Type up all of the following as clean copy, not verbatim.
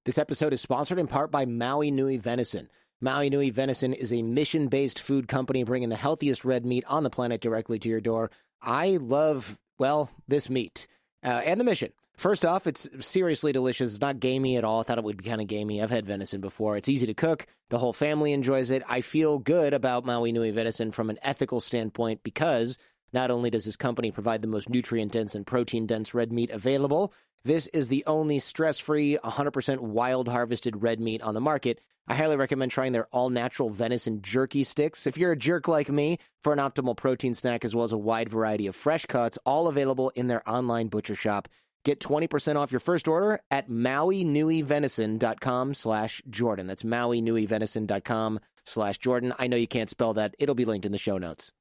This episode is sponsored in part by Maui Nui Venison. Maui Nui Venison is a mission-based food company bringing the healthiest red meat on the planet directly to your door. I love, well, this meat and the mission. First off, it's seriously delicious. It's not gamey at all. I thought it would be kind of gamey. I've had venison before. It's easy to cook. The whole family enjoys it. I feel good about Maui Nui Venison from an ethical standpoint because not only does this company provide the most nutrient-dense and protein-dense red meat available, this is the only stress-free, 100% wild-harvested red meat on the market. I highly recommend trying their all-natural venison jerky sticks. If you're a jerk like me, for an optimal protein snack as well as a wide variety of fresh cuts, all available in their online butcher shop. Get 20% off your first order at mauinuivenison.com/Jordan. That's mauinuivenison.com/Jordan. I know you can't spell that. It'll be linked in the show notes.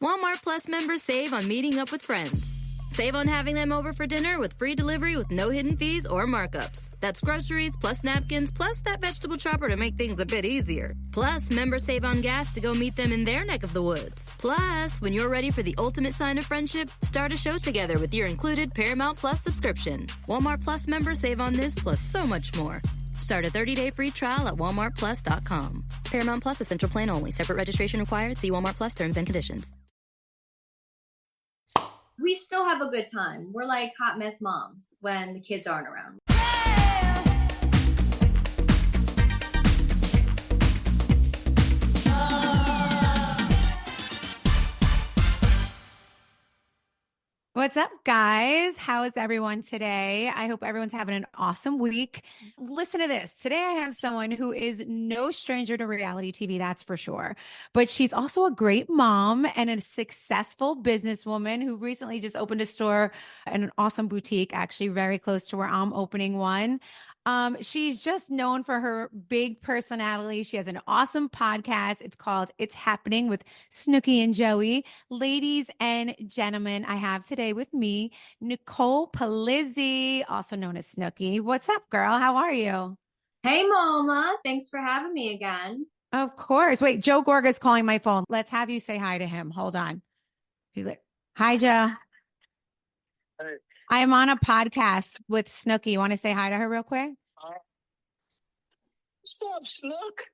Walmart Plus members save on meeting up with friends. Save on having them over for dinner with free delivery with no hidden fees or markups. That's groceries, plus napkins, plus that vegetable chopper to make things a bit easier. Plus, members save on gas to go meet them in their neck of the woods. Plus, when you're ready for the ultimate sign of friendship, start a show together with your included Paramount Plus subscription. Walmart Plus members save on this plus so much more. Start a 30-day free trial at walmartplus.com. Paramount Plus Essential Plan only. Separate registration required. See Walmart Plus terms and conditions. We still have a good time. We're like hot mess moms when the kids aren't around. What's up, guys? How is everyone today? I hope everyone's having an awesome week. Listen to this. Today, I have someone who is no stranger to reality TV, that's for sure. But she's also a great mom and a successful businesswoman who recently just opened a store and an awesome boutique, actually very close to where I'm opening one. She's just known for her big personality. She has an awesome podcast. It's called It's Happening with Snooki and Joey. Ladies and gentlemen, I have today with me, Nicole Polizzi, also known as Snooki. What's up, girl? How are you? Hey, Mama. Thanks for having me again. Of course. Wait, Joe Gorga's calling my phone. Let's have you say hi to him. Hold on. Hi, Joe. Hey. I am on a podcast with Snooki. You want to say hi to her real quick? What's up, Snook?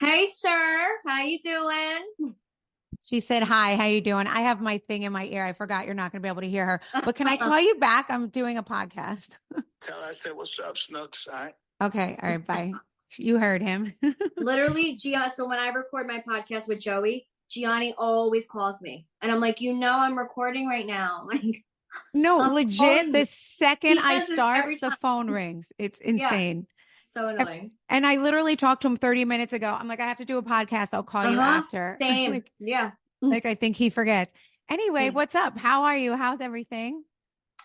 Hey, sir. How you doing? She said, hi, how you doing? I have my thing in my ear. I forgot you're not going to be able to hear her. But can I call you back? I'm doing a podcast. Tell her I said, what's up, Snooks? All right. Okay. All right. Bye. You heard him. Literally, so when I record my podcast with Joey, Gianni always calls me. And I'm like, I'm recording right now. Like, no, legit. The second I start, the phone rings. It's insane. Yeah, so annoying. And I literally talked to him 30 minutes ago. I'm like, I have to do a podcast. I'll call you after. Same. Like, I think he forgets. Anyway, what's up? How are you? How's everything?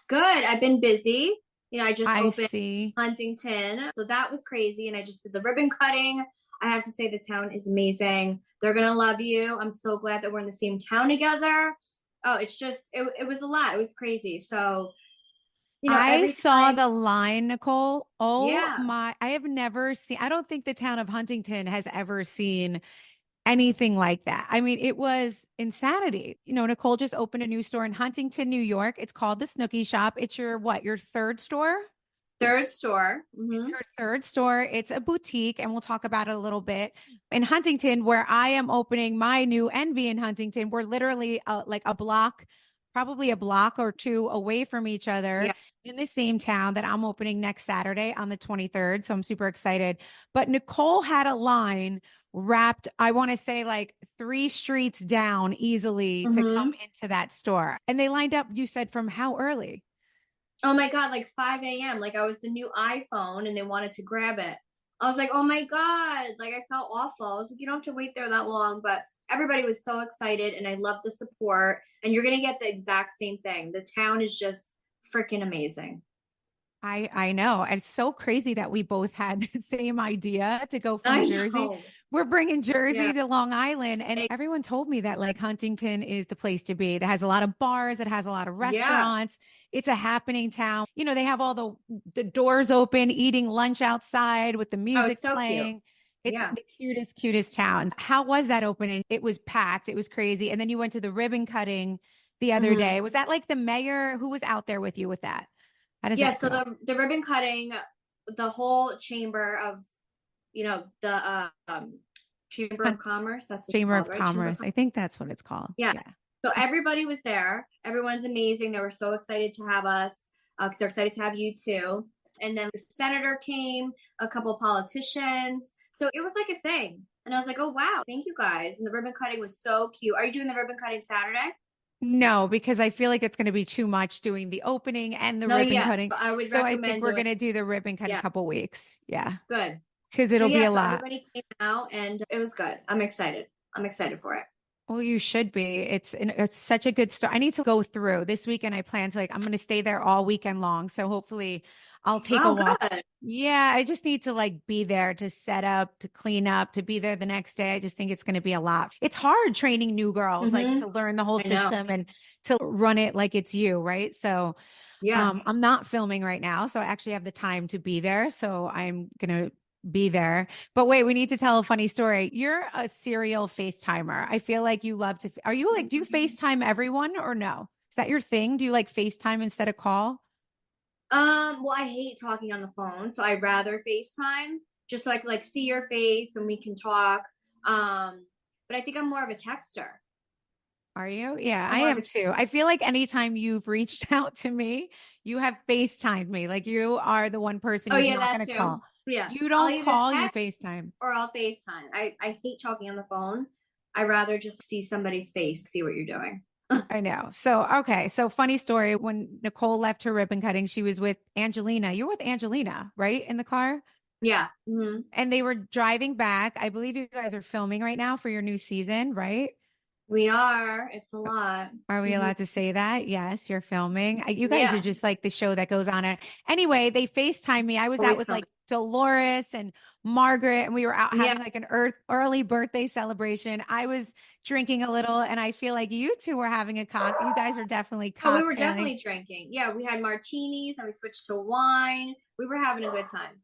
Good. I've been busy. I just opened see. Huntington. So that was crazy. And I just did the ribbon cutting. I have to say the town is amazing. They're going to love you. I'm so glad that we're in the same town together. Oh, it's just, it was a lot. It was crazy. So, I saw the line, Nicole. Oh my, I have never seen, I don't think the town of Huntington has ever seen anything like that. I mean, it was insanity. Nicole just opened a new store in Huntington, New York. It's called the Snooki Shop. It's your third store? Third store. Mm-hmm. It's your third store. It's a boutique, and we'll talk about it a little bit. In Huntington, where I am opening my new Envy in Huntington, we're literally like a block, probably a block or two away from each other in the same town that I'm opening next Saturday on the 23rd. So I'm super excited. But Nicole had a line wrapped, I want to say like 3 streets down easily to come into that store. And they lined up, you said, from how early? Oh my God, like 5 a.m. Like I was the new iPhone and they wanted to grab it. I was like, oh my God, like I felt awful. I was like, you don't have to wait there that long, but everybody was so excited and I love the support, and you're going to get the exact same thing. The town is just freaking amazing. I know. It's so crazy that we both had the same idea to go from Jersey. We're bringing Jersey to Long Island, and everyone told me that like Huntington is the place to be. It has a lot of bars. It has a lot of restaurants. It's a happening town. They have all the doors open, eating lunch outside with the music playing. Cute. It's the cutest town. How was that opening? It was packed. It was crazy. And then you went to the ribbon cutting the other day. Was that like the mayor? Who was out there with you with that? How does that so the ribbon cutting, the whole chamber of, the Chamber of Commerce. That's what Chamber it's of called, right? Commerce. I think that's what it's called. Yeah. So everybody was there. Everyone's amazing. They were so excited to have us because they're excited to have you too. And then the senator came, a couple of politicians. So it was like a thing. And I was like, oh, wow, thank you guys. And the ribbon cutting was so cute. Are you doing the ribbon cutting Saturday? No, because I feel like it's going to be too much doing the opening and the ribbon cutting. But I would so I recommend think we're going to do the ribbon cut in a couple weeks. Yeah. Good. Because it'll be a lot. Everybody came out and it was good. I'm excited. I'm excited for it. Well, you should be. It's such a good start. I need to go through this weekend. I plan to I'm going to stay there all weekend long. So hopefully I'll take a walk. Good. Yeah. I just need to be there to set up, to clean up, to be there the next day. I just think it's going to be a lot. It's hard training new girls, to learn the whole system and to run it like it's you. Right. So I'm not filming right now. So I actually have the time to be there. So I'm going to be there. But wait, we need to tell a funny story. You're a serial FaceTimer. I feel like you love to, do you FaceTime everyone or no? Is that your thing? Do you FaceTime instead of call? Well, I hate talking on the phone, so I'd rather FaceTime just so I can see your face and we can talk. But I think I'm more of a texter. Are you? Yeah, I am too. I feel like anytime you've reached out to me, you have FaceTimed me. You are the one person who's not going to call. Yeah. You don't call, you FaceTime. Or I'll FaceTime. I hate talking on the phone. I'd rather just see somebody's face, see what you're doing. I know. So, okay. So funny story. When Nicole left her ribbon cutting, she was with Angelina. You're with Angelina, right? In the car? Yeah. Mm-hmm. And they were driving back. I believe you guys are filming right now for your new season, right? We are. It's a lot. Are we allowed to say that? Yes, you're filming. You guys are just the show that goes on. Anyway, they FaceTime me. I was out with Dolores and Margaret, and we were out having an early birthday celebration. I was drinking a little, and I feel like you two were having a cock. You guys are definitely cocktailing. Oh, we were definitely drinking. Yeah, we had martinis, and we switched to wine. We were having a good time.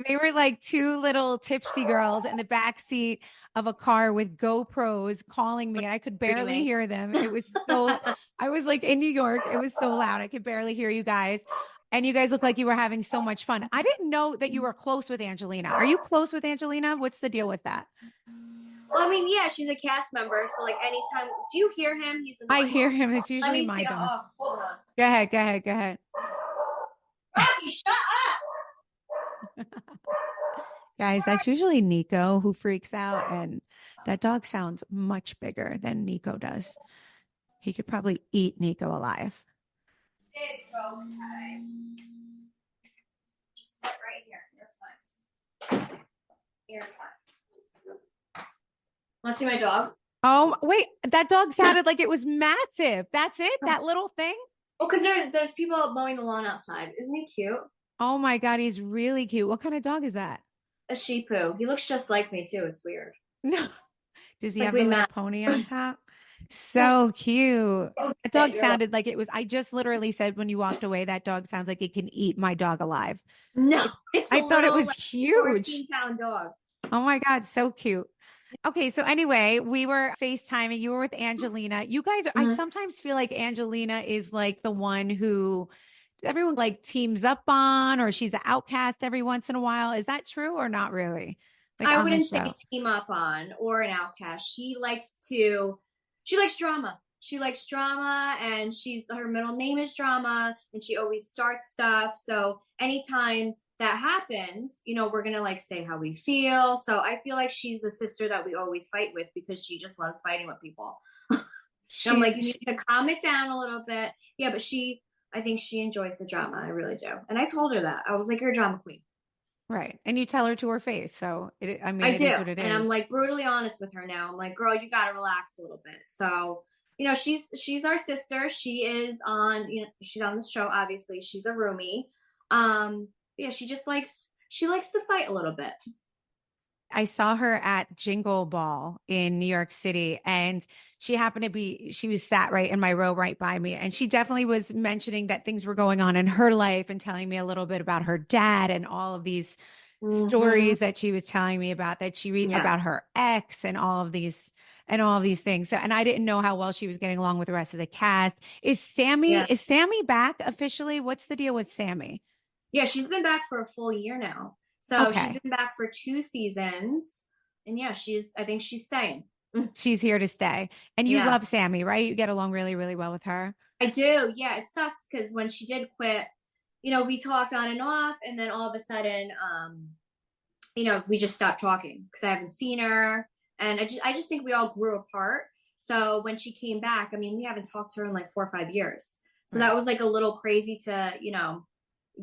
They were two little tipsy girls in the back seat of a car with GoPros calling me, and I could barely hear them. It was so, I was in New York. It was so loud. I could barely hear you guys. And you guys look like you were having so much fun. I didn't know that you were close with Angelina. Are you close with Angelina? What's the deal with that? Well, I mean, yeah, she's a cast member. So anytime, do you hear him? He's annoying. I hear him. It's usually my dog. Oh, hold on. Go ahead. Rocky, shut up. Guys, that's usually Nico who freaks out, and that dog sounds much bigger than Nico does. He could probably eat Nico alive. It's okay. Just sit right here. You're fine. You're fine. Want to see my dog? Oh, wait. That dog sounded like it was massive. That's it? That little thing? Oh, because there's people mowing the lawn outside. Isn't he cute? Oh, my God. He's really cute. What kind of dog is that? A Shih Tzu. He looks just like me, too. It's weird. No. Does he have a little pony on top? So cute. That dog sounded like it was. I just literally said when you walked away, that dog sounds like it can eat my dog alive. No, I thought it was huge. 14-pound dog. Oh my God, so cute. Okay, so anyway, we were FaceTiming. You were with Angelina. You guys, I sometimes feel like Angelina is the one who everyone teams up on, or she's an outcast every once in a while. Is that true or not really? I wouldn't say team up on or an outcast. She likes drama. She likes drama, and her middle name is Drama, and she always starts stuff. So anytime that happens, we're going to say how we feel. So I feel like she's the sister that we always fight with because she just loves fighting with people. I'm you need to calm it down a little bit. Yeah, but I think she enjoys the drama. I really do. And I told her that. I was like, you're a drama queen. Right. And you tell her to her face. So I do. Is what it is. And I'm brutally honest with her now. I'm like, girl, you got to relax a little bit. So, she's our sister. She is on, she's on the show. Obviously she's a roomie. Yeah, she likes to fight a little bit. I saw her at Jingle Ball in New York City, and she was sat right in my row right by me. And she definitely was mentioning that things were going on in her life and telling me a little bit about her dad and all of these stories that she was telling me about, that she read about her ex and all of these things. So, and I didn't know how well she was getting along with the rest of the cast. Is Sammy back officially? What's the deal with Sammy? Yeah, she's been back for a full year now. So she's Okay. been back for 2 seasons. And yeah, I think she's staying. She's here to stay. And you Yeah, love Sammy, right? You get along really, really well with her. I do. Yeah, it sucked because when she did quit, we talked on and off, and then all of a sudden, we just stopped talking because I haven't seen her, and I just think we all grew apart. So when she came back, I mean, we haven't talked to her in like 4 or 5 years. So that Right. was like a little crazy to,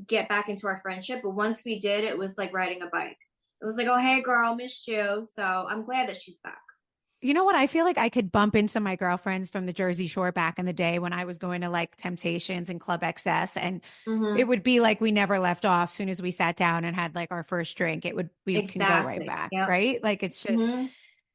get back into our friendship. But once we did, it was like riding a bike. It was like, oh, hey, girl, missed you. So I'm glad that she's back. You know what? I feel like I could bump into my girlfriends from the Jersey Shore back in the day when I was going to like Temptations and Club XS, and it Mm-hmm. would be like we never left off. Soon as we sat down and had like our first drink, we can go right Exactly. back, Yep. right? Like it's just Mm-hmm.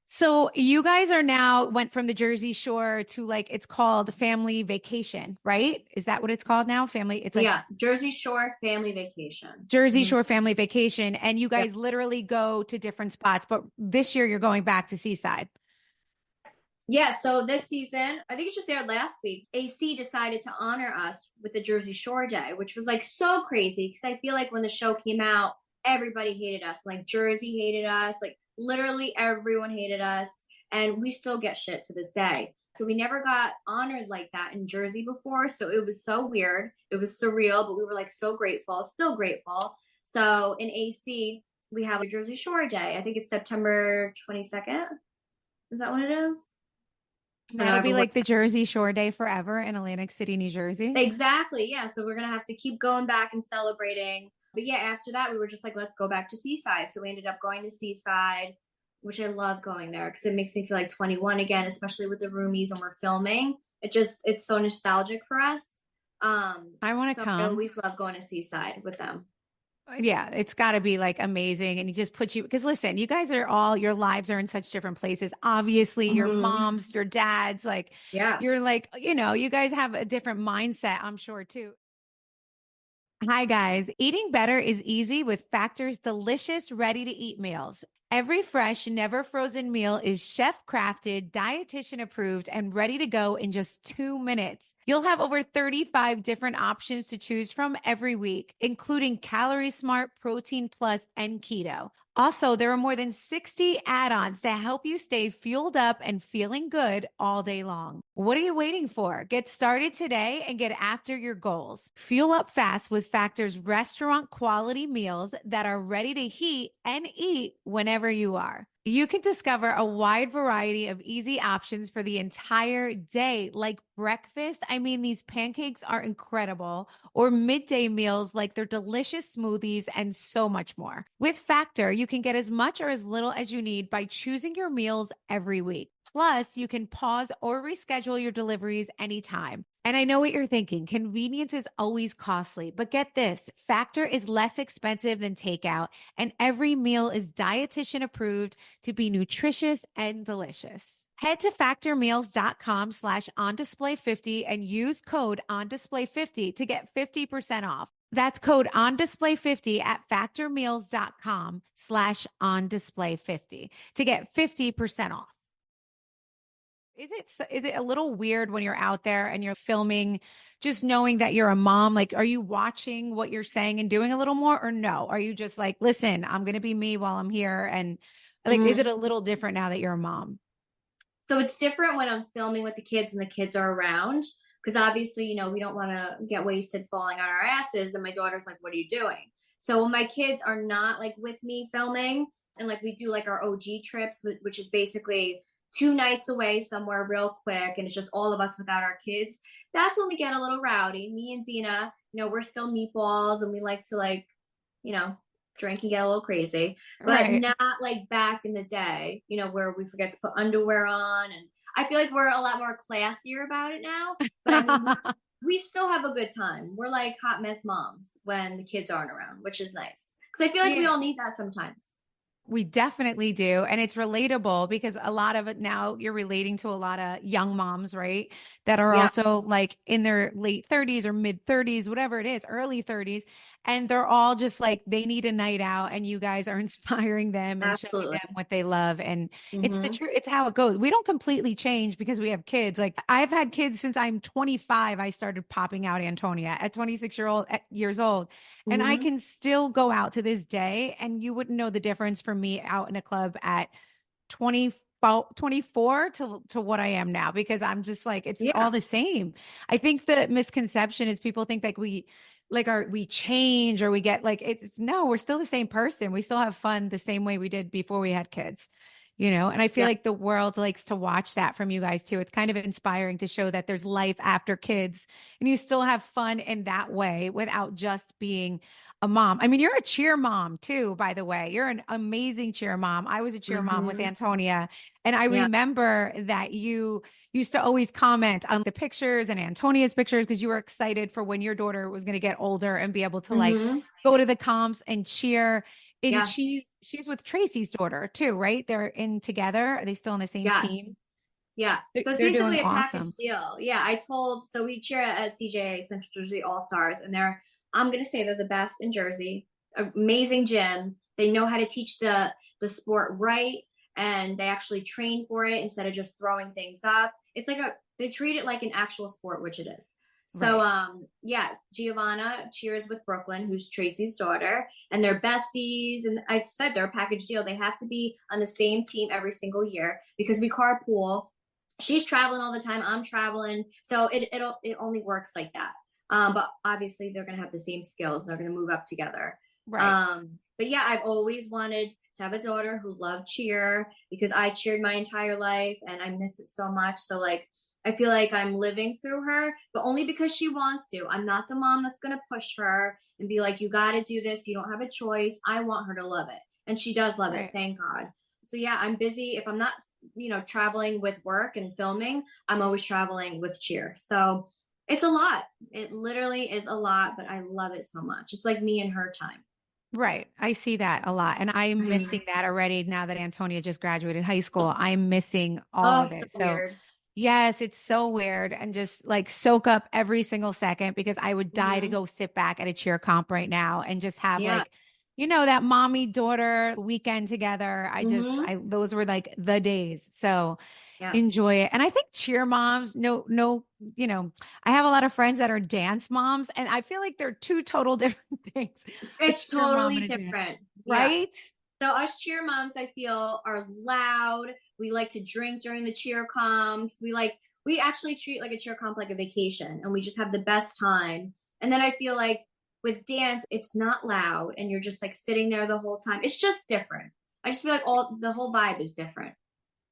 so you guys are now went from the Jersey Shore to like it's called family vacation, right? Is that what it's called now? Family, it's like Yeah, Jersey Shore family vacation. Jersey Mm-hmm. Shore family vacation, and you Yep. guys literally go to different spots. But this year you're going back to Seaside. Yeah, so this season, I think it just aired last week. AC decided to honor us with the Jersey Shore Day, which was like so crazy because I feel like when the show came out, everybody hated us. Like Jersey hated us, like literally everyone hated us, and we still get shit to this day. So we never got honored like that in Jersey before, so it was so weird. It was surreal, but we were like so grateful, still grateful. So in AC, we have a Jersey Shore Day. I think it's September 22nd. Is that what it is? I know That'll be everyone. like the Jersey Shore Day forever in Atlantic City, New Jersey. Exactly. Yeah. So we're gonna have to keep going back and celebrating. But yeah, after that, we were just like, let's go back to Seaside. So we ended up going to Seaside, which I love going there because it makes me feel like 21 again, especially with the roomies and we're filming. It's so nostalgic for us. I want to So I come. always love going to Seaside with them. Yeah, it's got to be like amazing. And he just puts you, because listen, you guys are all, your lives are in such different places. Obviously, your Mhm. moms, your dads, like Yeah. you're like, you guys have a different mindset, I'm sure too. Hi, guys. Eating better is easy with Factor's delicious, ready to eat meals. Every fresh, never frozen meal is chef crafted, dietitian approved, and ready to go in just 2 minutes. You'll have over 35 different options to choose from every week, including Calorie Smart, Protein Plus, and Keto. Also, there are more than 60 add ons to help you stay fueled up and feeling good all day long. What are you waiting for? Get started today and get after your goals. Fuel up fast with Factor's restaurant quality meals that are ready to heat and eat whenever you are. You can discover a wide variety of easy options for the entire day, like breakfast. I mean, these pancakes are incredible, or midday meals like their delicious smoothies, and so much more. With Factor, you can get as much or as little as you need by choosing your meals every week. Plus, you can pause or reschedule your deliveries anytime. And I know what you're thinking. Convenience is always costly, but get this, Factor is less expensive than takeout, and every meal is dietitian approved to be nutritious and delicious. Head to factormeals.com/ondisplay50 and use code ondisplay50 to get 50% off. That's code ondisplay50 at factormeals.com/ondisplay50 to get 50% off. Is it a little weird when you're out there and you're filming, just knowing that you're a mom? Like, are you watching what you're saying and doing a little more, or no? Are you just like, listen, I'm gonna be me while I'm here? And like, is it Mhm. a little different now that you're a mom? So it's different when I'm filming with the kids and the kids are around because obviously, we don't want to get wasted falling on our asses. And my daughter's like, what are you doing? So when my kids are not like with me filming and like we do like our OG trips, which is basically 2 nights away somewhere real quick and it's just all of us without our kids, that's when we get a little rowdy. Me and Dina, we're still meatballs and we like to like, you know, drink and get a little crazy, but Right. not like back in the day, where we forget to put underwear on. And I feel like we're a lot more classier about it now. But I mean, we still have a good time. We're like hot mess moms when the kids aren't around, which is nice because I feel like we Yeah. all need that sometimes. We definitely do. And it's relatable because a lot of it now you're relating to a lot of young moms, right? That are Yeah. also like in their late 30s or mid 30s, whatever it is, early 30s. And they're all just like, they need a night out, and you guys are inspiring them and showing Absolutely. them what they love. And it's the Mm-hmm. truth. It's how it goes. We don't completely change because we have kids. Like I've had kids since I'm 25. I started popping out Antonia at 26 years old. And I Mm-hmm. can still go out to this day, and you wouldn't know the difference for me out in a club at 24 to what I am now, because I'm just like, it's Yeah. all the same. I think the misconception is people think like we change, or we get like, it's no, we're still the same person. We still have fun the same way we did before we had kids, and I feel Yeah. like the world likes to watch that from you guys too. It's kind of inspiring to show that there's life after kids, and you still have fun in that way without just being a mom. I mean, you're a cheer mom too, by the way. You're an amazing cheer mom. I was a cheer mom with Mm-hmm. Antonia, and I Yeah. remember that you used to always comment on the pictures and Antonia's pictures because you were excited for when your daughter was going to get older and be able to like Mm-hmm. go to the comps and cheer. And Yeah. she's with Tracy's daughter too, right? They're in together. Are they still on the same Yes. team? Yeah. So it's They're doing basically a package awesome. deal. Yeah. So we cheer at CJA, Central Jersey All Stars, and I'm going to say they're the best in Jersey. Amazing gym. They know how to teach the sport right, and they actually train for it instead of just throwing things up. It's like they treat it like an actual sport, which it is. So, Right. yeah, Giovanna cheers with Brooklyn, who's Tracy's daughter, and they're besties. And I said they're a package deal. They have to be on the same team every single year because we carpool. She's traveling all the time. I'm traveling. So it only works like that. But obviously they're going to have the same skills. And they're going to move up together. Right. But yeah, I've always wanted to have a daughter who loved cheer because I cheered my entire life and I miss it so much. So like, I feel like I'm living through her, but only because she wants to. I'm not the mom that's going to push her and be like, you got to do this. You don't have a choice. I want her to love it. And she does love it. Right. Thank God. So yeah, I'm busy. If I'm not, traveling with work and filming, I'm always traveling with cheer. So it's a lot. It literally is a lot, but I love it so much. It's like me and her time. Right. I see that a lot. And I'm Mm. missing that already now that Antonia just graduated high school. I'm missing all Oh, of so it. So weird. yes, it's so weird, and just like soak up every single second, because I would die to Hmm. go sit back at a cheer comp right now and just have Yeah. like, that mommy daughter weekend together. Hmm. Those were like the days. So Yeah. enjoy it. And I think cheer moms, no, I have a lot of friends that are dance moms, and I feel like they're two total different things. A It's cheer mom totally and a dance, different. Yeah. right? So us cheer moms, I feel, are loud. We like to drink during the cheer comps. We actually treat like a cheer comp like a vacation, and we just have the best time. And then I feel like with dance, it's not loud, and you're just like sitting there the whole time. It's just different. I just feel like the whole vibe is different.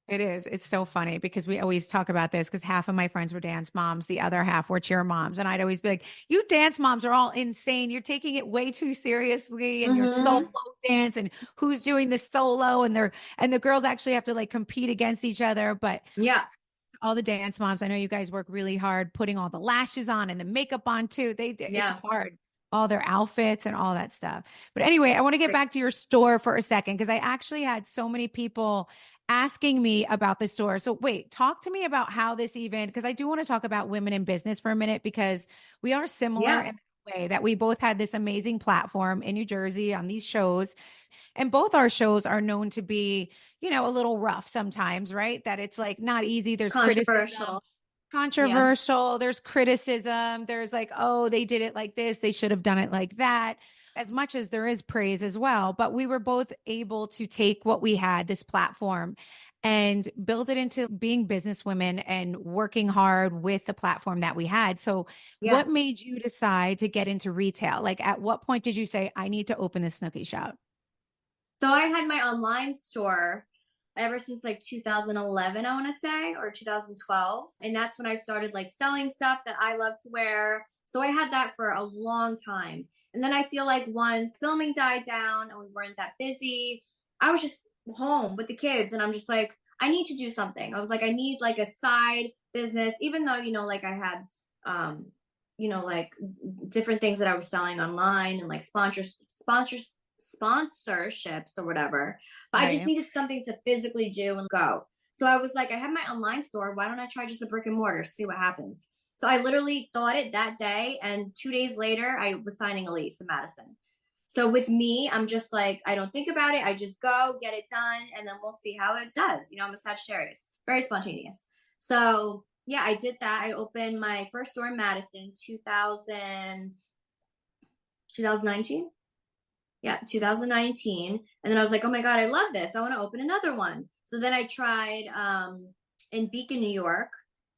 It is. It's so funny because we always talk about this, because half of my friends were dance moms, the other half were cheer moms. And I'd always be like, you dance moms are all insane. You're taking it way too seriously, and your solo Hmm. dance, and who's doing the solo, and the girls actually have to like compete against each other. But Yeah. all the dance moms, I know you guys work really hard putting all the lashes on and the makeup on too. It's Yeah. hard, all their outfits and all that stuff. But anyway, I want to get back to your store for a second, because I actually had so many people asking me about the store. So wait, talk to me about how this even, because I do want to talk about women in business for a minute, because we are similar Yeah. in the way that we both had this amazing platform in New Jersey on these shows. And both our shows are known to be, a little rough sometimes, right? That it's like not easy. There's criticism, Controversial. Yeah. controversial, there's criticism, there's like, oh, they did it like this, they should have done it like that, as much as there is praise as well. But we were both able to take what we had, this platform, and build it into being businesswomen and working hard with the platform that we had. So Yeah. what made you decide to get into retail? Like, at what point did you say, I need to open this Snooki shop? So I had my online store ever since like 2011, I want to say, or 2012. And that's when I started like selling stuff that I love to wear. So I had that for a long time. And then I feel like once filming died down and we weren't that busy, I was just home with the kids. And I'm just like, I need to do something. I was like, I need like a side business, even though, like I had, like different things that I was selling online and like sponsorships or whatever. But I just Right. needed something to physically do and go. So I was like, I have my online store. Why don't I try just a brick and mortar, see what happens? So I literally thought it that day. And 2 days later, I was signing a lease in Madison. So with me, I'm just like, I don't think about it. I just go get it done and then we'll see how it does. You know, I'm a Sagittarius, very spontaneous. So yeah, I did that. I opened my first store in Madison, 2019. Yeah, 2019. And then I was like, oh my God, I love this. I want to open another one. So then I tried in Beacon, New York,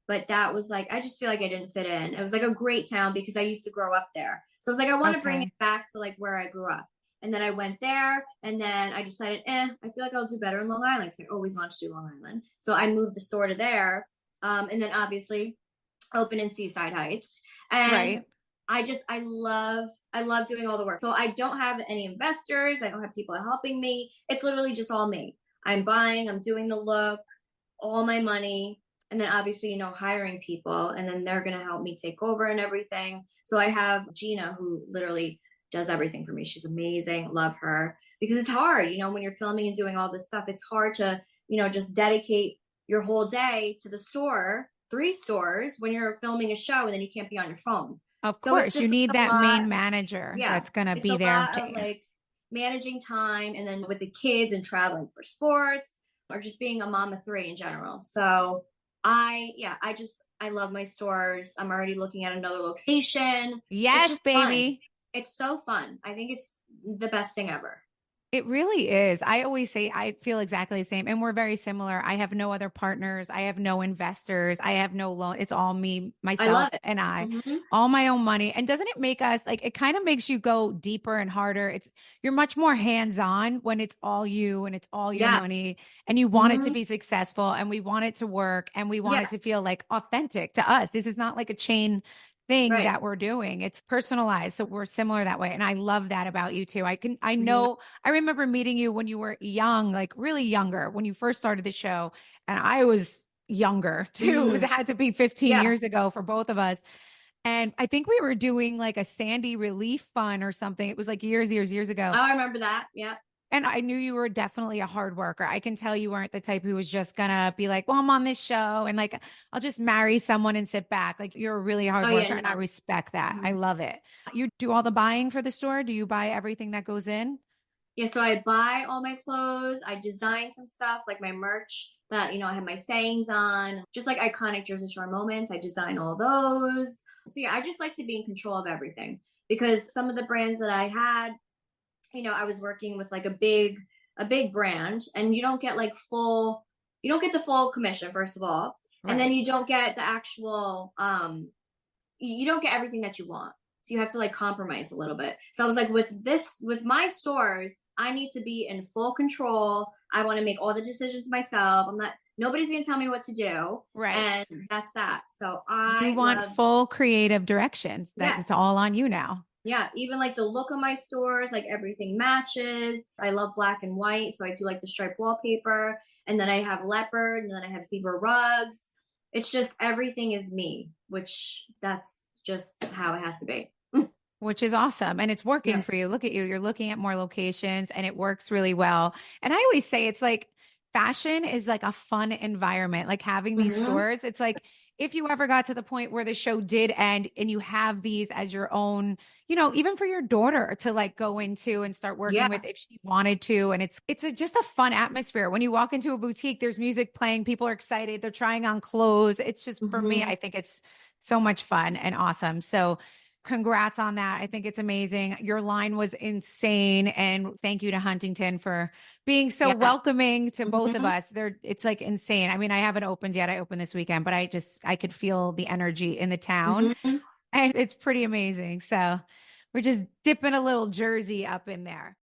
but that was like, I just feel like I didn't fit in. It was like a great town because I used to grow up there. So I was like, I want to bring it back to like where I grew up. And then I went there and then I decided, I feel like I'll do better in Long Island because I always wanted to do Long Island. So I moved the store to there. And then obviously open in Seaside Heights. And I love doing all the work. So I don't have any investors. I don't have people helping me. It's literally just all me. I'm buying, I'm doing the look, all my money. And then obviously, you know, hiring people and then they're going to help me take over and everything. So I have Gina who literally does everything for me. She's amazing. Love her because it's hard, you know, when you're filming and doing all this stuff, it's hard to, you know, just dedicate your whole day to the store, 3 stores when you're filming a show and then you can't be on your phone. Of course, you need that main manager that's going to be there. It's a lot of like managing time and then with the kids and traveling for sports or just being a mom of 3 in general. So I love my stores. I'm already looking at another location. Yes, baby. Fun. It's so fun. I think it's the best thing ever. It really is. I always say I feel exactly the same. And we're very similar. I have no other partners. I have no investors. I have no loan. It's all me, myself, and I, all my own money. And doesn't it make us like, it kind of makes you go deeper and harder. You're much more hands-on when it's all you and it's all your money and you want it to be successful and we want it to work and we want it to feel like authentic to us. This is not like a chain thing that we're doing. It's personalized. So we're similar that way. And I love that about you too. I know, I remember meeting you when you were young, like really younger, when you first started the show. And I was younger too. It had to be 15 years ago for both of us. And I think we were doing like a Sandy relief fund or something. It was like years ago. Oh, I remember that. Yeah. And I knew you were definitely a hard worker. I can tell you weren't the type who was just gonna be like, well, I'm on this show and like, I'll just marry someone and sit back. Like you're a really hard worker and I respect that. I love it. You do all the buying for the store? Do you buy everything that goes in? Yeah. So I buy all my clothes. I design some stuff like my merch that, you know, I have my sayings on, just like iconic Jersey Shore moments. I design all those. So yeah, I just like to be in control of everything because some of the brands that I had, you know, I was working with like a big brand and you don't get the full commission, first of all. And then you don't get the actual, you don't get everything that you want. So you have to like compromise a little bit. So I was like, with my stores, I need to be in full control. I want to make all the decisions myself. Nobody's going to tell me what to do. Right. And that's that. So you want full creative directions. That's all on you now. Yeah, even like the look of my stores, like everything matches. I love black and white, so I do like the striped wallpaper. And then I have leopard, and then I have zebra rugs. It's just everything is me, which that's just how it has to be. Which is awesome. And it's working for you. Look at you. You're looking at more locations and it works really well. And I always say it's like fashion is like a fun environment, like having these stores. It's like, if you ever got to the point where the show did end and you have these as your own, you know, even for your daughter to like go into and start working with if she wanted to. And it's just a fun atmosphere. When you walk into a boutique, there's music playing, people are excited, they're trying on clothes. It's just, for me, I think it's so much fun and awesome. So congrats on that. I think it's amazing. Your line was insane. And thank you to Huntington for being so welcoming to both of us. It's like insane. I mean, I haven't opened yet. I opened this weekend, but I could feel the energy in the town and it's pretty amazing. So we're just dipping a little Jersey up in there.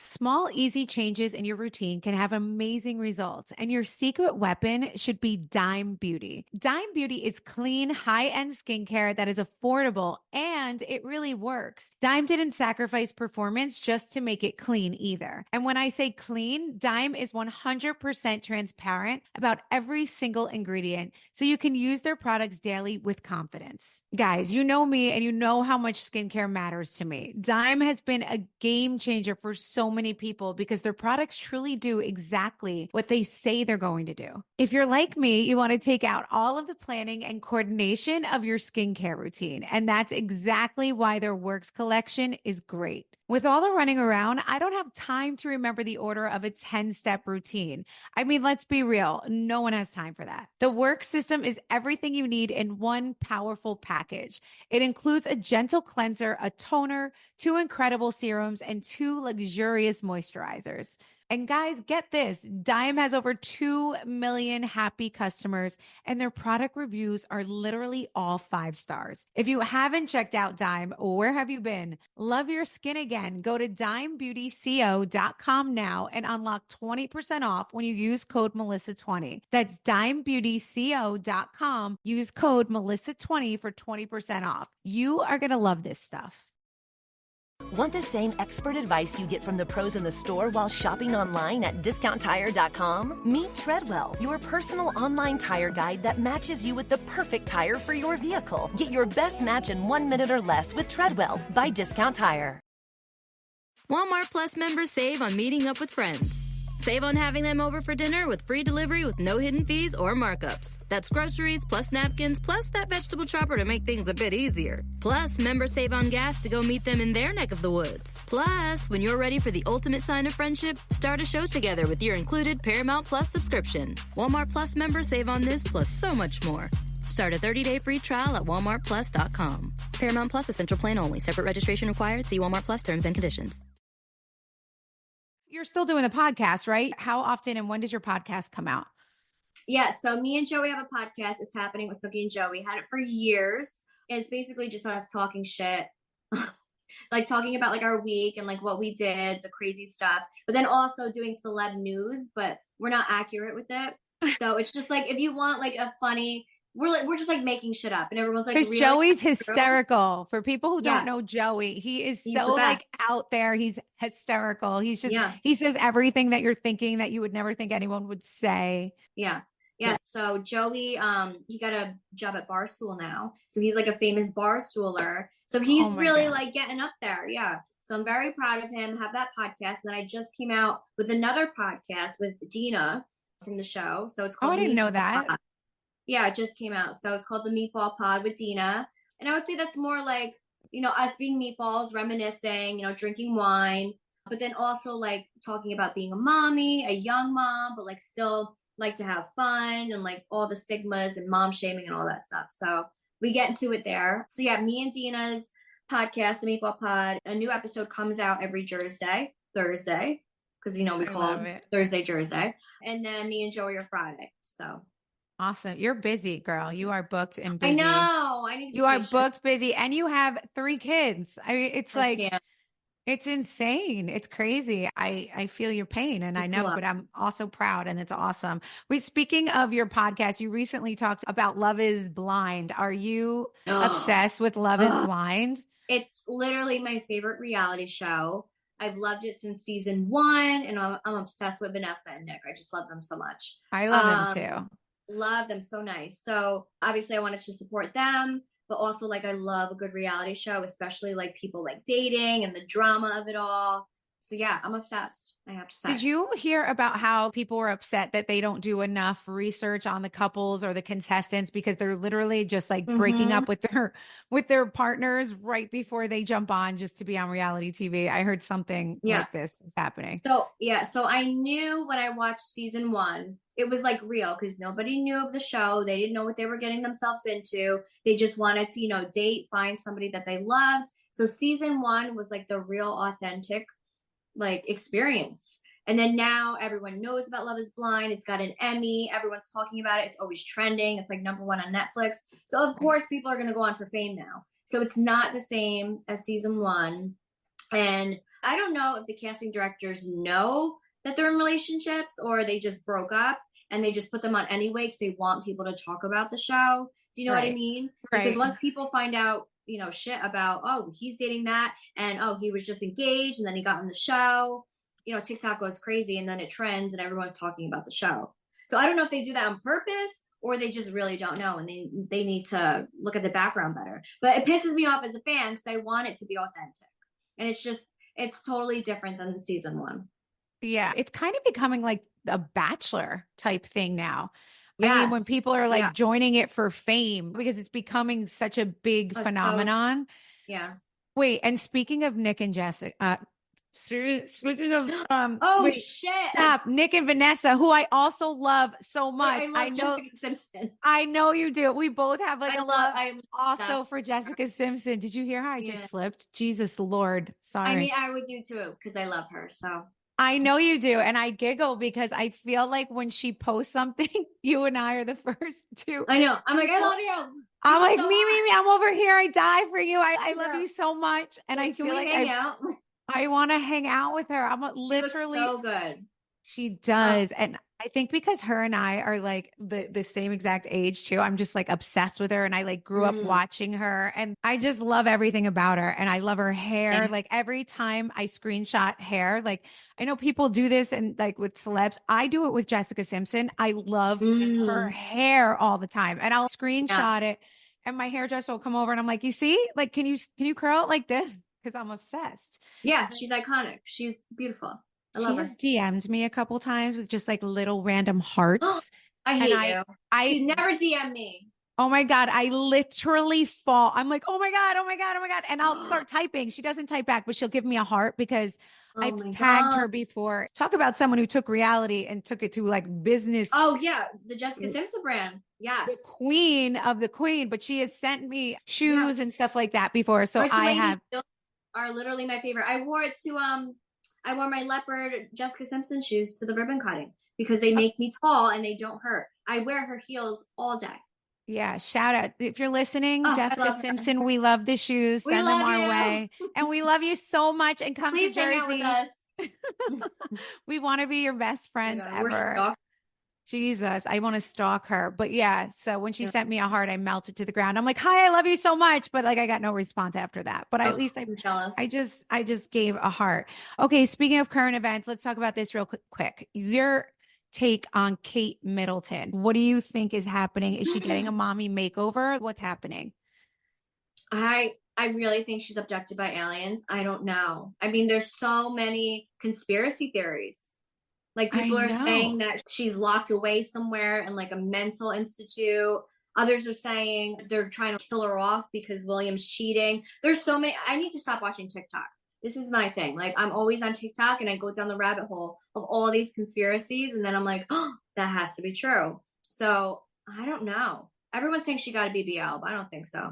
Small, easy changes in your routine can have amazing results, and your secret weapon should be Dime Beauty. Dime Beauty is clean, high-end skincare that is affordable, and it really works. Dime didn't sacrifice performance just to make it clean either. And when I say clean, Dime is 100% transparent about every single ingredient, so you can use their products daily with confidence. Guys, you know me, and you know how much skincare matters to me. Dime has been a game changer for so so many people because their products truly do exactly what they say they're going to do. If you're like me, you want to take out all of the planning and coordination of your skincare routine. And that's exactly why their Works collection is great. With all the running around, I don't have time to remember the order of a 10-step routine. I mean, let's be real. No one has time for that. The Work system is everything you need in one powerful package. It includes a gentle cleanser, a toner, 2 incredible serums, and 2 luxurious moisturizers. And guys, get this, Dime has over 2 million happy customers and their product reviews are literally all 5 stars. If you haven't checked out Dime, where have you been? Love your skin again. Go to dimebeautyco.com now and unlock 20% off when you use code Melissa20. That's dimebeautyco.com. Use code Melissa20 for 20% off. You are going to love this stuff. Want the same expert advice you get from the pros in the store while shopping online at discounttire.com? Meet Treadwell, your personal online tire guide that matches you with the perfect tire for your vehicle. Get your best match in 1 minute or less with Treadwell by Discount Tire. Walmart Plus members save on meeting up with friends. Save on having them over for dinner with free delivery with no hidden fees or markups. That's groceries plus napkins plus that vegetable chopper to make things a bit easier. Plus, members save on gas to go meet them in their neck of the woods. Plus, when you're ready for the ultimate sign of friendship, start a show together with your included Paramount Plus subscription. Walmart Plus members save on this plus so much more. Start a 30-day free trial at walmartplus.com. Paramount Plus Essential Plan only. Separate registration required. See Walmart Plus terms and conditions. You're still doing the podcast, right? How often and when does your podcast come out? Yeah, so me and Joey have a podcast. It's happening with Snooki and Joey. Had it for years. It's basically just us talking shit, like talking about like our week and like what we did, the crazy stuff. But then also doing celeb news, but we're not accurate with it. So it's just like if you want like a funny, we're just like making shit up, and everyone's like, because really? Joey's hysterical. For people who don't know Joey, he's He's so like out there. He's hysterical. He's just he says everything that you're thinking that you would never think anyone would say. Yeah. So Joey, he got a job at Barstool now, so he's like a famous barstooler. So he's really like getting up there. Yeah. So I'm very proud of him. Have that podcast. And then I just came out with another podcast with Dina from the show. So it's called. I didn't know that. Yeah, it just came out. So it's called the Meatball Pod with Dina. And I would say that's more like, you know, us being meatballs, reminiscing, you know, drinking wine, but then also like talking about being a mommy, a young mom, but like still like to have fun and like all the stigmas and mom shaming and all that stuff. So we get into it there. So yeah, me and Dina's podcast, the Meatball Pod, a new episode comes out every Thursday, because, you know, we call it Thursday, Jersey. And then me and Joey are Friday. So. Awesome. You're busy, girl. You are booked and busy. I know. You are booked, busy, and you have 3 kids. I mean, it's like, it's insane. It's crazy. I feel your pain and I know, but I'm also proud and it's awesome. Wait, speaking of your podcast, you recently talked about Love is Blind. Are you obsessed with Love is Blind? It's literally my favorite reality show. I've loved it since season 1 and I'm obsessed with Vanessa and Nick. I just love them so much. I love them too. Love them. So nice. So obviously I wanted to support them, but also like I love a good reality show, especially like people like dating and the drama of it all. So yeah, I'm obsessed, I have to say. Did you hear about how people were upset that they don't do enough research on the couples or the contestants because they're literally just like breaking up with their partners right before they jump on just to be on reality TV? I heard something like this is happening. So I knew when I watched season 1, it was like real because nobody knew of the show. They didn't know what they were getting themselves into. They just wanted to, you know, date, find somebody that they loved. So season 1 was like the real authentic like experience. And then now everyone knows about Love is Blind. It's got an Emmy. Everyone's talking about it. It's always trending. It's like #1 on Netflix. So of course people are going to go on for fame now. So it's not the same as season 1. And I don't know if the casting directors know that they're in relationships or they just broke up and they just put them on anyway because they want people to talk about the show. Do you know what I mean? Because once people find out, you know, shit about, oh, he's dating that and oh, he was just engaged and then he got on the show, you know, TikTok goes crazy and then it trends and everyone's talking about the show. So I don't know if they do that on purpose or they just really don't know and they need to look at the background better. But it pisses me off as a fan because I want it to be authentic. And it's It's totally different than season 1. Yeah. It's kind of becoming like a Bachelor type thing now. I mean, when Yes. people are like Yeah. joining it for fame because it's becoming such a big So, phenomenon. yeah. Wait, and speaking of Nick and Jessica, speaking of Oh wait, shit. stop, Nick and Vanessa, who I also love so much. Wait, I love Jessica Simpson. I know you do. We both have like I a love love I'm also obsessed. for Jessica Simpson. Did you hear how I Yeah. just slipped? Jesus Lord. Sorry. I mean, I would do too because I love her. So I know you do. And I giggle because I feel like when she posts something, you and I are the first two. I know. I'm like, I love you. I'm like, so me, I'm over here. I die for you. I love Yeah. you so much. And I Can feel we like hang out? I want to hang out with her. I'm She looks literally so good. She does. And I think because her and I are like the same exact age too, I'm just like obsessed with her. And I like grew up watching her and I just love everything about her. And I love her hair. Okay. Like every time I screenshot hair, like I know people do this and like with celebs, I do it with Jessica Simpson. I love her hair all the time and I'll screenshot it and my hairdresser will come over and I'm like, you see, like, can you curl it like this? Cause I'm obsessed. Yeah, she's iconic. She's beautiful. I love She her. has DM'd me a couple times with just like little random hearts. I And hate you. I She never DM me. oh my God, I literally fall. I'm like, oh my God, oh my God, oh my God. And I'll start typing. She doesn't type back, but she'll give me a heart because Oh I've my tagged God. her before. Talk about someone who took reality and took it to like business. Oh yeah, the Jessica Simpson brand. Yes. The queen of the queen, but she has sent me shoes and stuff like that before. So Our I ladies have are literally my favorite. I wore it to I wore my leopard Jessica Simpson shoes to the ribbon cutting because they make me tall and they don't hurt. I wear her heels all day. yeah, shout out. If you're listening, Oh, I Jessica love her. Simpson, we love the shoes. We Send them love our you. way. And we love you so much. And come Please to hang out with Jersey. us. We want to be your best friends Oh we're ever. stuck. Jesus, I want to stalk her. But yeah, so when she Yeah. sent me a heart, I melted to the ground. I'm like, hi, I love you so much. But like I got no response after that. But at least I'm jealous. I just gave a heart. Okay, speaking of current events, let's talk about this real quick. Your take on Kate Middleton. What do you think is happening? Is she getting a mommy makeover? What's happening? I really think she's abducted by aliens. I don't know. I mean, there's so many conspiracy theories. Like people are saying that she's locked away somewhere in like a mental institute. Others are saying they're trying to kill her off because William's cheating. There's so many. I need to stop watching TikTok. This is my thing. Like I'm always on TikTok and I go down the rabbit hole of all these conspiracies. And then I'm like, oh, that has to be true. So I don't know. Everyone's saying she got a BBL, but I don't think so.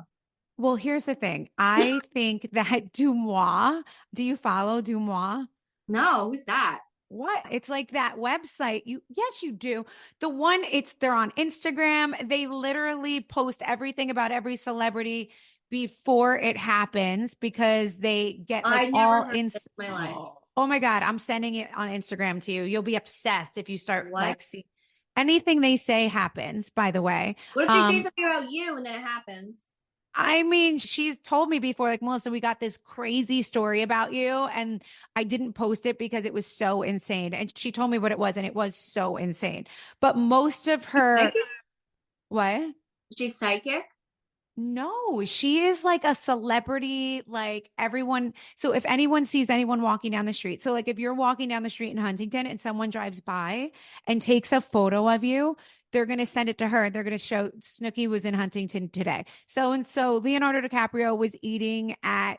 Well, here's the thing. I think that Dumois, do you follow Dumois? No, who's that? What? It's like that website. Yes, you do. The one, they're on Instagram. They literally post everything about every celebrity before it happens because they get like I never all heard in this in my life. Oh my God, I'm sending it on Instagram to you. You'll be obsessed if you start What? like see anything they say happens, by the way. What if they say something about you and then it happens? I mean, she's told me before, like, Melissa, we got this crazy story about you. And I didn't post it because it was so insane. And she told me what it was, and it was so insane. But most of her. Psychic? What? She's psychic? No, she is like a celebrity, like everyone. So if anyone sees anyone walking down the street, so like if you're walking down the street in Huntington and someone drives by and takes a photo of you, they're going to send it to her. They're going to show Snooki was in Huntington today. So and so Leonardo DiCaprio was eating at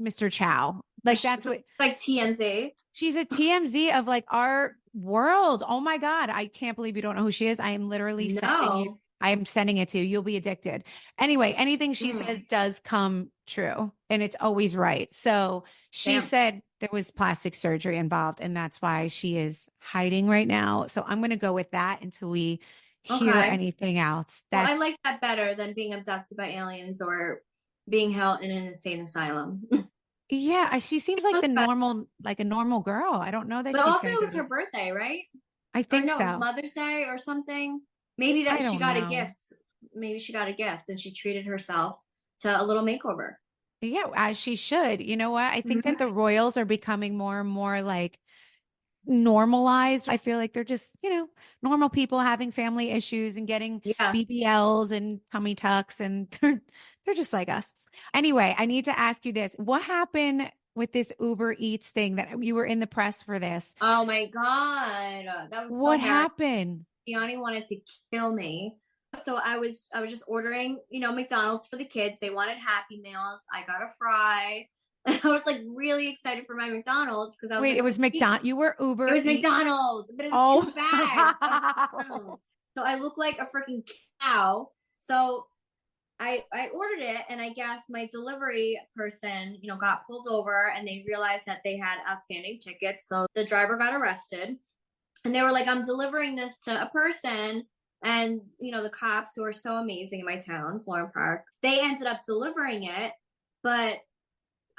Mr. Chow. Like that's what like TMZ. She's a TMZ of like our world. Oh my God. I can't believe you don't know who she is. I am literally sending you. I am sending it to you. You'll be addicted. Anyway, anything she says does come true and it's always right. So she said there was plastic surgery involved and that's why she is hiding right now. So I'm going to go with that until we hear anything else. Well, I like that better than being abducted by aliens or being held in an insane asylum. Yeah, she seems like a normal girl. I don't know that. But also it was her birthday, right? I think so. It was Mother's Day or something. Maybe that she got a gift. Maybe she got a gift and she treated herself to a little makeover. Yeah, as she should. You know what? I think that the royals are becoming more and more like normalized. I feel like they're just, normal people having family issues and getting BBLs and tummy tucks and they're just like us. Anyway, I need to ask you this. What happened with this Uber Eats thing that you were in the press for this? Oh my God. That was so What embarrassing. happened? Gianni wanted to kill me. So I was just ordering, McDonald's for the kids. They wanted Happy Meals. I got a fry. And I was like really excited for my McDonald's because I was Wait, like, it was McDonald's. You were Uber. It was Eats? McDonald's, but it was Oh. 2 bags of McDonald's. So I look like a freaking cow. So I ordered it, and I guess my delivery person, got pulled over, and they realized that they had outstanding tickets. So the driver got arrested, and they were like, I'm delivering this to a person. And, the cops, who are so amazing in my town, Florham Park, they ended up delivering it. But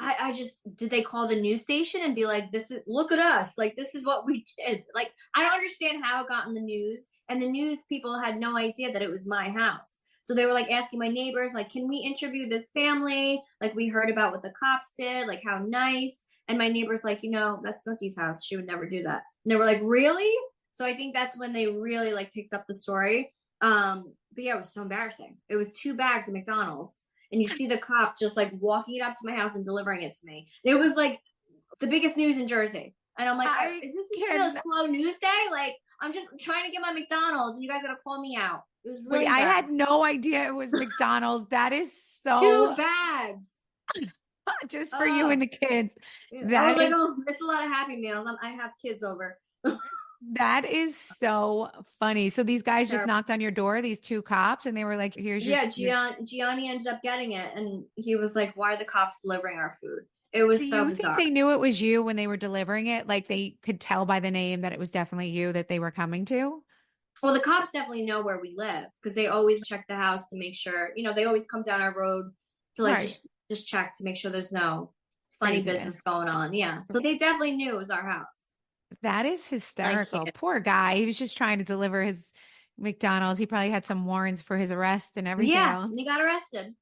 I just, did they call the news station and be like, look at us. Like, this is what we did. Like, I don't understand how it got in the news. And the news people had no idea that it was my house. So they were like asking my neighbors, like, can we interview this family? Like, we heard about what the cops did, like how nice. And my neighbor's like, that's Snooki's house. She would never do that. And they were like, really? So I think that's when they really like picked up the story. But yeah, it was so embarrassing. It was 2 bags of McDonald's. And you see the cop just like walking it up to my house and delivering it to me. It was like the biggest news in Jersey. And I'm like, is this a slow news day? Like, I'm just trying to get my McDonald's and you guys got to call me out. It was really I bad. had no idea it was McDonald's. That is so 2 bags. just for you and the kids. I was like, it's a lot of Happy Meals. I have kids over. That is so funny. So these guys just knocked on your door, these 2 cops, and they were like, here's your... Yeah, Gianni ended up getting it. And he was like, why are the cops delivering our food? It was so bizarre. Do you think they knew it was you when they were delivering it? Like they could tell by the name that it was definitely you that they were coming to? Well, the cops definitely know where we live because they always check the house to make sure, they always come down our road to like just check to make sure there's no funny business going on. Yeah. So they definitely knew it was our house. That is hysterical. Poor guy. He was just trying to deliver his McDonald's. He probably had some warrants for his arrest and everything else. He got arrested.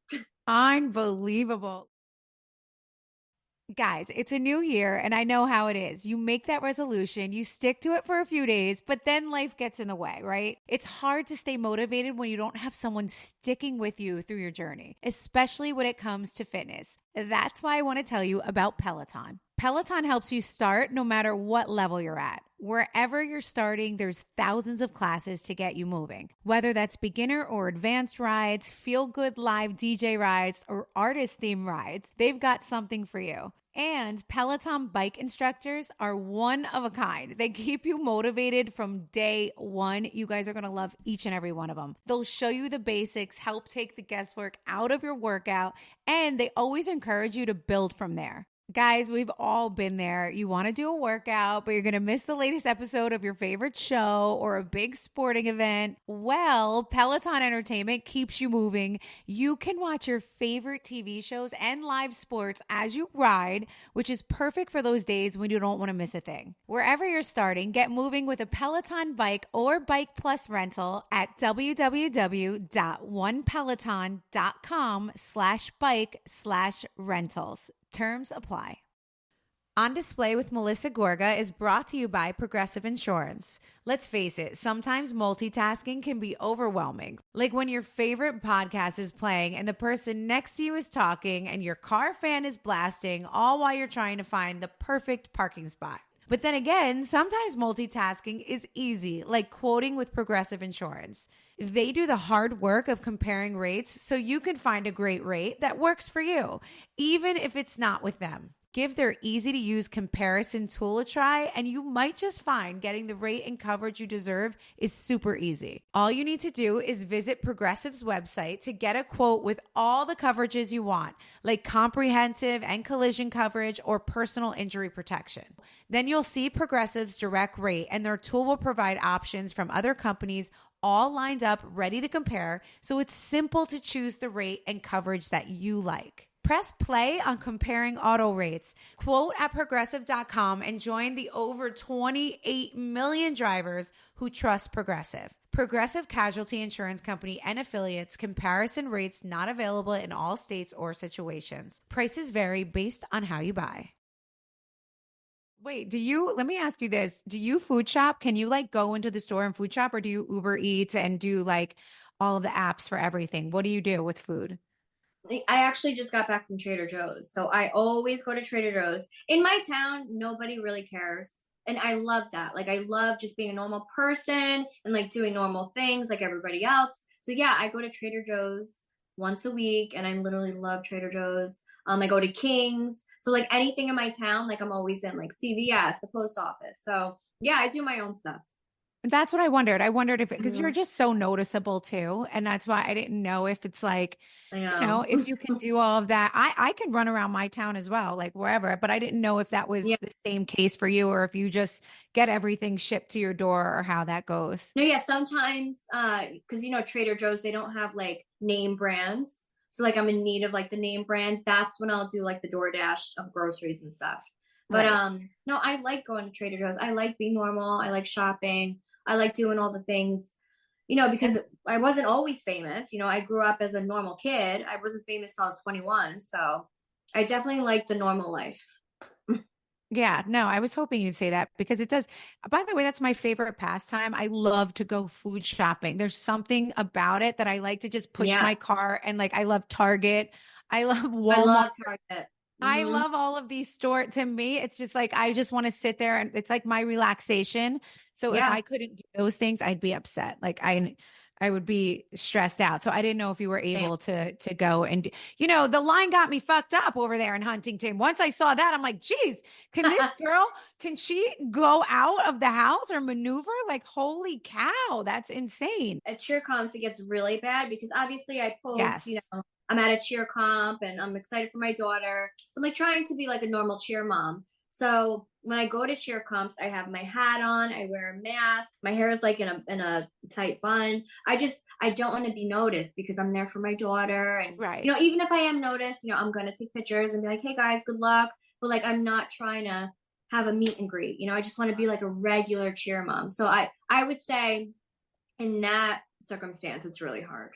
Unbelievable. Guys, it's a new year and I know how it is. You make that resolution, you stick to it for a few days, but then life gets in the way, right? It's hard to stay motivated when you don't have someone sticking with you through your journey, especially when it comes to fitness. That's why I want to tell you about Peloton. Peloton helps you start no matter what level you're at. Wherever you're starting, there's thousands of classes to get you moving. Whether that's beginner or advanced rides, feel-good live DJ rides, or artist-themed rides, they've got something for you. And Peloton bike instructors are one of a kind. They keep you motivated from day one. You guys are going to love each and every one of them. They'll show you the basics, help take the guesswork out of your workout, and they always encourage you to build from there. Guys, we've all been there. You want to do a workout, but you're going to miss the latest episode of your favorite show or a big sporting event. Well, Peloton Entertainment keeps you moving. You can watch your favorite TV shows and live sports as you ride, which is perfect for those days when you don't want to miss a thing. Wherever you're starting, get moving with a Peloton bike or Bike Plus rental at www.onepeloton.com/bike/rentals. Terms apply. On Display with Melissa Gorga is brought to you by Progressive Insurance. Let's face it, sometimes multitasking can be overwhelming. Like when your favorite podcast is playing and the person next to you is talking and your car fan is blasting, all while you're trying to find the perfect parking spot. But then again, sometimes multitasking is easy, like quoting with Progressive Insurance. They do the hard work of comparing rates so you can find a great rate that works for you, even if it's not with them. Give their easy-to-use comparison tool a try, and you might just find getting the rate and coverage you deserve is super easy. All you need to do is visit Progressive's website to get a quote with all the coverages you want, like comprehensive and collision coverage or personal injury protection. Then you'll see Progressive's direct rate, and their tool will provide options from other companies all lined up, ready to compare, so it's simple to choose the rate and coverage that you like. Press play on comparing auto rates. Quote at Progressive.com and join the over 28 million drivers who trust Progressive. Progressive Casualty Insurance Company and Affiliates. Comparison rates not available in all states or situations. Prices vary based on how you buy. Wait, let me ask you this. Do you food shop? Can you like go into the store and food shop, or do you Uber Eats and do like all of the apps for everything? What do you do with food? I actually just got back from Trader Joe's. So I always go to Trader Joe's. In my town, nobody really cares. And I love that. Like, I love just being a normal person and like doing normal things like everybody else. So yeah, I go to Trader Joe's once a week and I literally love Trader Joe's. I go to King's. So like anything in my town, like I'm always in, like CVS, the post office. So yeah, I do my own stuff. That's what I wondered. I wondered if, because you're Mhm. just so noticeable too. And that's why I didn't know if it's like, I know. if you can do all of that. I can run around my town as well, like wherever, but I didn't know if that was Yeah. the same case for you or if you just get everything shipped to your door or how that goes. No, yeah, sometimes because Trader Joe's, they don't have like name brands. So like I'm in need of like the name brands. That's when I'll do like the DoorDash of groceries and stuff. But Right. no, I like going to Trader Joe's. I like being normal. I like shopping. I like doing all the things, because And I wasn't always famous. I grew up as a normal kid. I wasn't famous till I was 21. So I definitely like the normal life. yeah, no, I was hoping you'd say that because it does. By the way, that's my favorite pastime. I love to go food shopping. There's something about it that I like to just push Yeah, my cart and like I love Target. I love I Walmart. love Target. I Hmm. love all of these store. To me, it's just like I just want to sit there and it's like my relaxation. So if Yeah. I couldn't do those things, I'd be upset. Like I would be stressed out. So I didn't know if you were Same. able to go and the line got me fucked up over there in Huntington. Once I saw that, I'm like, geez, can this girl can she go out of the house or maneuver? Like, holy cow, that's insane. At cheer comps it gets really bad because obviously I post, Yes. I'm at a cheer comp and I'm excited for my daughter. So I'm like trying to be like a normal cheer mom. So when I go to cheer comps, I have my hat on, I wear a mask, my hair is like in a tight bun. I don't want to be noticed because I'm there for my daughter. And Right. even if I am noticed, I'm gonna take pictures and be like, hey guys, good luck. But like I'm not trying to have a meet and greet. I just want to be like a regular cheer mom. So I would say in that circumstance, it's really hard.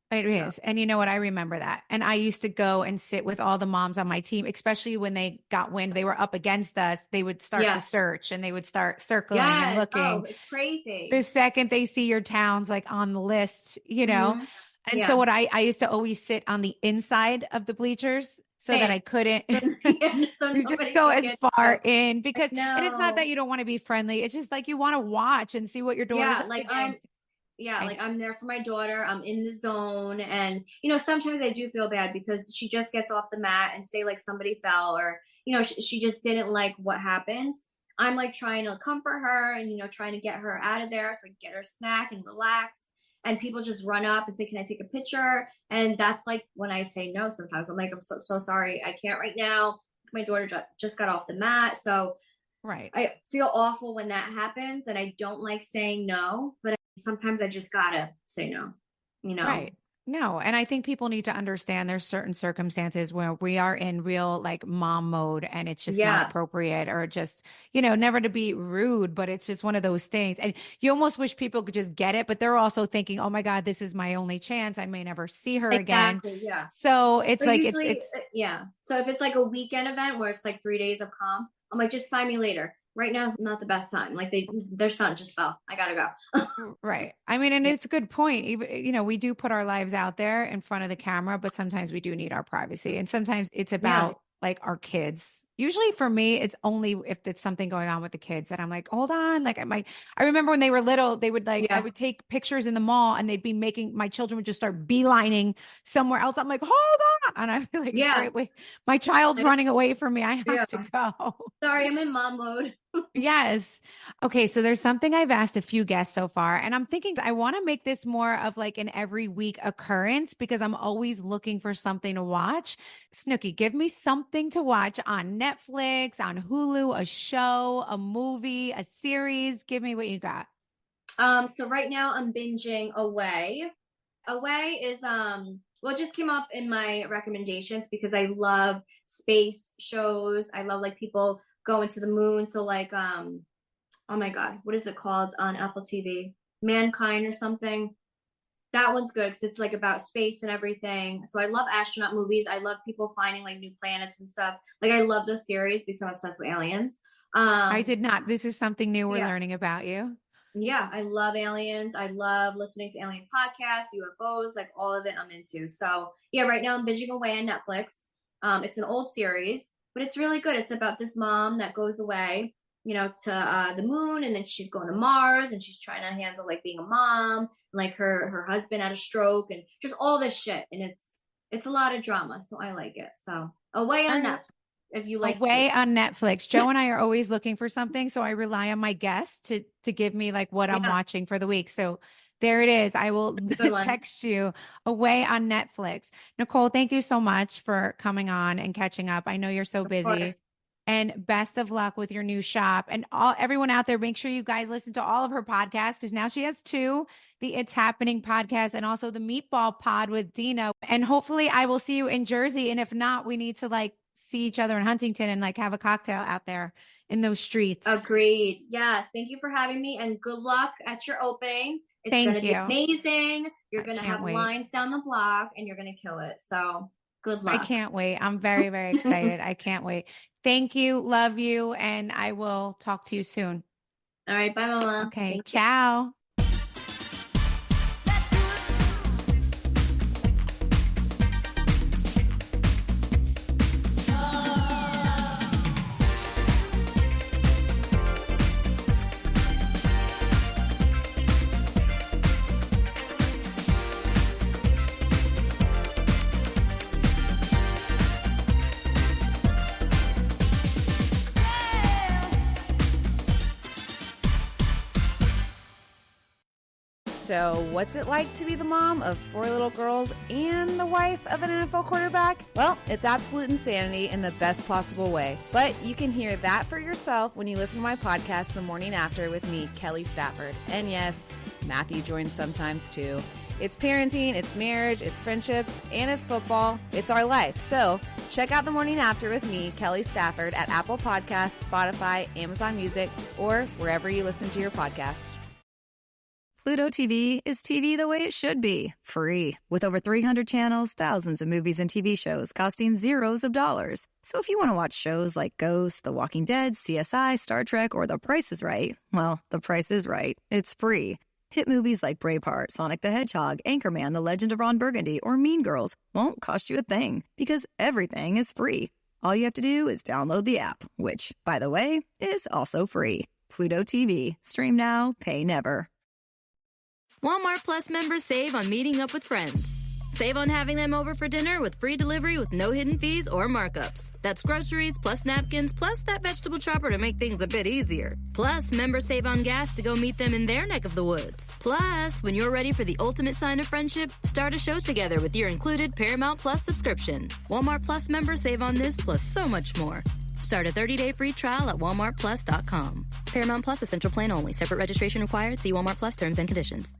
It So is. And you know what? I remember that. And I used to go and sit with all the moms on my team, especially when they got wind they were up against us. They would start the yes, search and they would start circling and yes. looking. Oh, it's crazy. The second they see your towns like on the list. Hmm. And so Yeah, what I used to always sit on the inside of the bleachers so that same. I couldn't Yeah, so you just nobody go can as get you. far in because and it's not that No. you don't want to be friendly. It's just like you want to watch and see what your daughter's Yeah, up like against. And I'm there for my daughter. I'm in the zone. And, sometimes I do feel bad because she just gets off the mat and say like somebody fell or, she just didn't like what happened. I'm like trying to comfort her and, trying to get her out of there so I can get her a snack and relax. And people just run up and say, can I take a picture? And that's like when I say no sometimes. I'm like, I'm so sorry. I can't right now. My daughter just got off the mat. So right. I feel awful when that happens and I don't like saying no, but sometimes I just gotta say no. Right. No, and I think people need to understand there's certain circumstances where we are in real like mom mode and it's just not Yeah, appropriate or just, never to be rude, but it's just one of those things. And you almost wish people could just get it, but they're also thinking, "Oh my God, this is my only chance. I may never see her again." exactly. Yeah. So it's But like usually, it's yeah. So if it's like a weekend event where it's like 3 days of comp, I'm like, just find me later. Right now is not the best time. Like their son just fell. I gotta go. right. I mean, and Yeah. it's a good point. Even, we do put our lives out there in front of the camera, but sometimes we do need our privacy. And sometimes it's Yeah. about like our kids. Usually for me, it's only if it's something going on with the kids that I'm like, hold on. Like I remember when they were little, they would I Yeah. would take pictures in the mall and they'd be my children would just start beelining somewhere else. I'm like, hold on. And I'd be like, all Yeah. right, wait, my child's running away from me. I Yeah. have to go. Sorry, I'm in mom mode. Yes. Okay. So there's something I've asked a few guests so far, and I'm thinking I want to make this more of like an every week occurrence because I'm always looking for something to watch. Snooki, give me something to watch on Netflix, on Hulu, a show, a movie, a series. Give me what you got. So right now I'm binging Away. Away is well, it just came up in my recommendations because I love space shows. I love like people going to the moon. So like oh my God, what is it called on Apple TV? Mankind or something. That one's good because it's like about space and everything. So I love astronaut movies. I love people finding like new planets and stuff. Like I love those series because I'm obsessed with aliens. I Um did not. This is something new we're yeah. learning about you. Yeah, I love aliens. I love listening to alien podcasts, UFOs, like all of it I'm into. So yeah, right now I'm binging away on Netflix. It's an old series, but it's really good. It's about this mom that goes away, to the moon, and then she's going to Mars, and she's trying to handle like being a mom, and, like her husband had a stroke, and just all this shit. And it's a lot of drama, so I like it. So away on Netflix. If you like Away on Netflix. Joe and I are always looking for something, so I rely on my guests to give me like what I'm watching for the week. So there it is. I will text you Away on Netflix. Nicole, thank you so much for coming on and catching up. I know you're so busy. And best of luck with your new shop. And everyone out there, make sure you guys listen to all of her podcasts, because now she has 2, the It's Happening podcast and also the Meatball Pod with Dina. And hopefully I will see you in Jersey. And if not, we need to like see each other in Huntington and like have a cocktail out there in those streets. Agreed. Yes. Thank you for having me, and good luck at your opening. It's going to be amazing. You're going to have lines down the block, and you're going to kill it. So good luck. I can't wait. I'm very, very excited. I can't wait. Thank you. Love you. And I will talk to you soon. All right. Bye, Mama. Okay. Ciao. So, what's it like to be the mom of 4 little girls and the wife of an NFL quarterback? Well, it's absolute insanity in the best possible way. But you can hear that for yourself when you listen to my podcast, The Morning After, with me, Kelly Stafford. And yes, Matthew joins sometimes too. It's parenting, it's marriage, it's friendships, and it's football. It's our life. So, check out The Morning After with me, Kelly Stafford, at Apple Podcasts, Spotify, Amazon Music, or wherever you listen to your podcast. Pluto TV is TV the way it should be, free. With over 300 channels, thousands of movies and TV shows costing zeros of dollars. So if you want to watch shows like Ghost, The Walking Dead, CSI, Star Trek, or The Price is Right, well, The Price is Right. It's free. Hit movies like Braveheart, Sonic the Hedgehog, Anchorman, The Legend of Ron Burgundy, or Mean Girls won't cost you a thing, because everything is free. All you have to do is download the app, which, by the way, is also free. Pluto TV. Stream now, pay never. Walmart Plus members save on meeting up with friends. Save on having them over for dinner with free delivery with no hidden fees or markups. That's groceries plus napkins plus that vegetable chopper to make things a bit easier. Plus, members save on gas to go meet them in their neck of the woods. Plus, when you're ready for the ultimate sign of friendship, start a show together with your included Paramount Plus subscription. Walmart Plus members save on this plus so much more. Start a 30-day free trial at walmartplus.com. Paramount Plus Essential Plan only. Separate registration required. See Walmart Plus terms and conditions.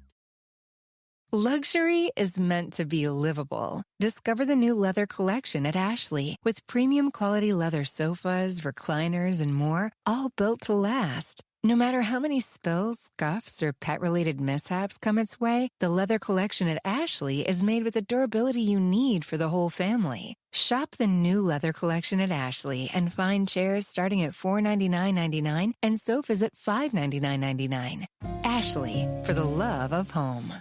Luxury is meant to be livable. Discover the new leather collection at Ashley with premium quality leather sofas, recliners, and more, all built to last. No matter how many spills, scuffs, or pet-related mishaps come its way, the leather collection at Ashley is made with the durability you need for the whole family. Shop the new leather collection at Ashley and find chairs starting at $499.99 and sofas at $599.99. Ashley, for the love of home.